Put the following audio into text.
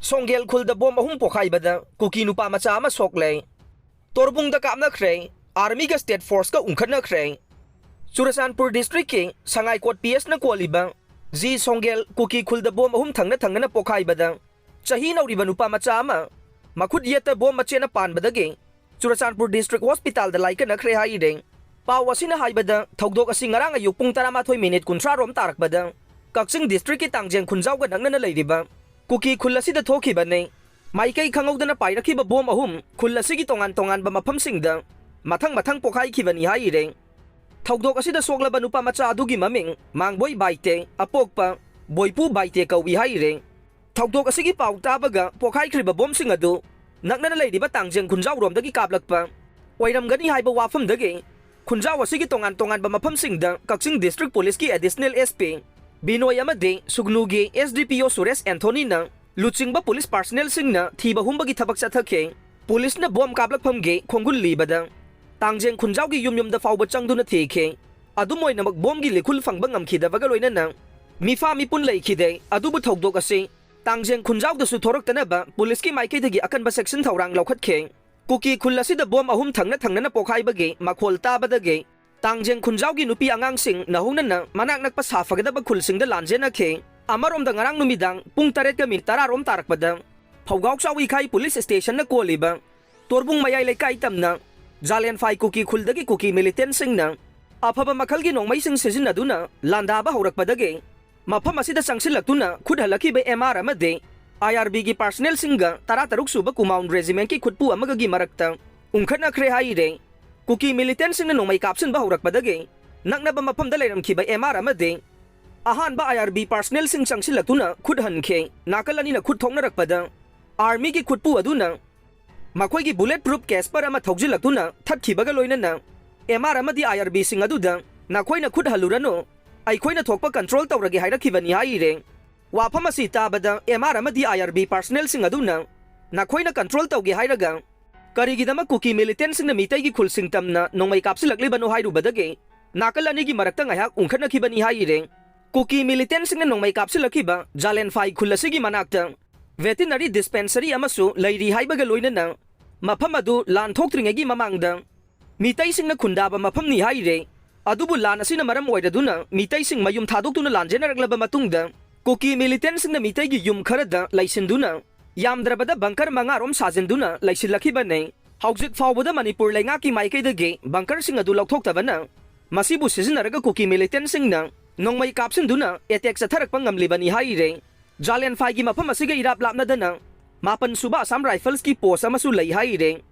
Songgel khulda bom ahum Pokhaibada, Kuki Nupamacha ama Sokle. Torbung da Kapnakhre, Army ka State Force ka Ungkhatnakhre. Churasanpur District King, Sangay Kot PS na Kualiba. Z Songgel, Kuki khulda bom ahum thangna na Pokhaibada. Chahi na uriba Nupamacha ama. Makhud yata bom mache na pan badage. Churasanpur District Hospital da laika na kre haideng. Pawasi na haibada, thogdok asing ngarang ayuk pung 13 minute kuntra rom tarak bada. Kaksing District ki tangjeng khunjaw ka nang na laydiba. Kuki khulasi da thoki ba ne maikai khangau na pai rakhi ba bom ahum khulasi gi tongan ba mafam singda mathang pokhai khibani hai reng thogdok asi da sokla ba Nupamacha adugi maming mangboi baite apokpa boipu baite kawi hai reng thogdok asi gi pau ta baga pokhai khriba bom sing adu nakna na leidi ba tangjeng khunjaw rom dagi kaplakpa oiram gani hai ba wafam dagi khunjaw asi gi tongan ba mafam singda Kaksing District Police ki Additional SP Binoy amade sugnugi SDPO Suresh Anthony na luchingba police personnel singna thiba humbagi thabak chathake police na bom kaplak phamge khongul libada tangjeng khunjaw gi yum da fawba changduna theke adumoi namak bom gi likhul phangba ngamkhida baga loina na mifa mipun leikhide adubu thogdok ase tangjeng khunjaw da su thorak tana ba police ki maike dagi akan ba section thawrang lokhatke Kuki khulasi da bom ahum thangna na pokhai bage makhol ta badage Tangjeng khunjaw gi nupi angang sing nahungna na manak nakpa safagada ba khulsing da lanje na khe amarom da ngarang numidang pung 8 ka min 10 rom tarak pada phawgaw chawi khai police station na koliba torbung mayai lekai tamna jalian fai kuki khuldagi kuki militant sing na afaba makhal gi nongmai sing sejin aduna landa ba horak padage mafam asida sangsilaktuna khud halaki ba MR amade IRB gi personnel singa taruk suba kumaun regiment ki khudpu amaga gi marakta Ungkhatnakhre hai re Kuki militant sing na nong may kapsin ba hurak badage nakna ba mapam da layram ki ba MR amade ahan ba IRB personnel sing sangsilatuna khud hankhe nakalani na khud thong na rakpada army ki khudpu aduna makhoi gi bulletproof casper ama thogjilaktuna thatki baga loina na MR amadi IRB sing aduda nakhoi na khud halurano aikhoi na thokpa control tawragi hairakibani hai re wafam asi tabada MR amadi IRB personnel sing aduna nakhoi na control tawgi hairaga Karigidama Kuki militant sing na mitay gi khulsing tamna nong may kapsilakli bano hairu badage nakalani gi marakta ngayak Ungkhatnakhre bani haireng Kuki militant sing na nong may kapsilaki ba jalen fai khulasi gi manakta veterinary dispensary amasu lairi haibaga loina na mafam adu lan thoktrenge gi mamangda mitay sing na khunda ba mafam ni haire adubu lan asina maram oiraduna mitay sing mayum thadoktuna lanjena raklaba matungda Kuki militant sing na mitay gi yum kharada laisinduna Yamdrabada bangkar mangarom sajenduna laisilakhiba ne haujik fawbada Manipur lainga ki maikei dage bangkar sing adu laukthoktabana masibu sizinaraga Kuki militant singna nongmai kapsinduna attack satharakpa ngamlibani haire jalian fai gi mafam asiga irap lapna dana mapan suba Assam Rifles ki post amasu lei haire